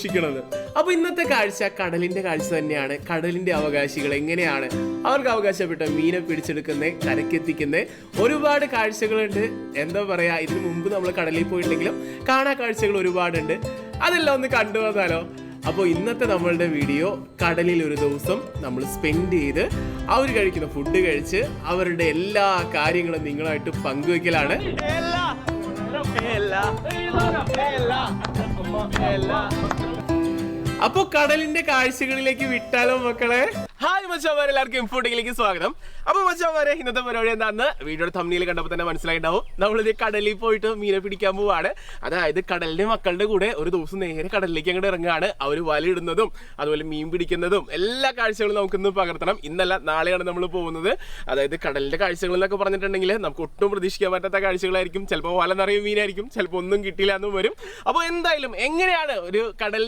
സൂക്ഷിക്കണമെന്ന്. അപ്പൊ ഇന്നത്തെ കാഴ്ച കടലിന്റെ കാഴ്ച തന്നെയാണ്. കടലിന്റെ അവകാശികൾ എങ്ങനെയാണ് അവർക്ക് അവകാശപ്പെട്ട മീനെ പിടിച്ചെടുക്കുന്നത്, കരക്കെത്തിക്കുന്നത്, ഒരുപാട് കാഴ്ചകളുണ്ട്. എന്താ പറയാ, ഇതിനു മുമ്പ് നമ്മൾ കടലിൽ പോയിട്ടുണ്ടെങ്കിലും കാണാ കാഴ്ചകൾ ഒരുപാടുണ്ട്. അതെല്ലാം ഒന്ന് കണ്ടു വന്നാലോ? അപ്പോൾ ഇന്നത്തെ നമ്മളുടെ വീഡിയോ കടലിൽ ഒരു ദിവസം നമ്മൾ സ്പെൻഡ് ചെയ്ത് അവർ കഴിക്കുന്ന ഫുഡ് കഴിച്ച് അവരുടെ എല്ലാ കാര്യങ്ങളും നിങ്ങളായിട്ട് പങ്കുവെക്കലാണ്. അപ്പൊ കടലിന്റെ കാഴ്ചകളിലേക്ക് വിട്ടാലോ മക്കളെ? ഹായ് മച്ചാമാരെ, എല്ലാവർക്കും ഇൻഫോട്ടിലേക്ക് സ്വാഗതം. അപ്പൊ മച്ചാമാരെ, ഇന്നത്തെ പരിപാടി എന്താണെന്ന് വീഡിയോയുടെ തമ്മിൽ കണ്ടപ്പോൾ തന്നെ മനസ്സിലായിട്ടുണ്ടാവും. നമ്മളിത് കടലിൽ പോയിട്ട് മീനെ പിടിക്കാൻ പോവാണ്. അതായത് കടലിന്റെ മക്കളുടെ കൂടെ ഒരു ദിവസം നേരെ കടലിലേക്ക് അങ്ങോട്ട് ഇറങ്ങുകയാണ്. അവർ വലയിടുന്നതും അതുപോലെ മീൻ പിടിക്കുന്നതും എല്ലാ കാഴ്ചകളും നമുക്കിന്ന് പകർത്തണം. ഇന്നല്ല നാളെയാണ് നമ്മൾ പോകുന്നത്. അതായത് കടലിന്റെ കാഴ്ചകൾ എന്നൊക്കെ പറഞ്ഞിട്ടുണ്ടെങ്കിൽ നമുക്ക് ഒട്ടും പ്രതീക്ഷിക്കാൻ പറ്റാത്ത കാഴ്ചകളായിരിക്കും. ചിലപ്പോൾ വല നിറയും മീനായിരിക്കും, ചിലപ്പോൾ ഒന്നും കിട്ടില്ല എന്നും വരും. അപ്പോൾ എന്തായാലും എങ്ങനെയാണ് ഒരു കടൽ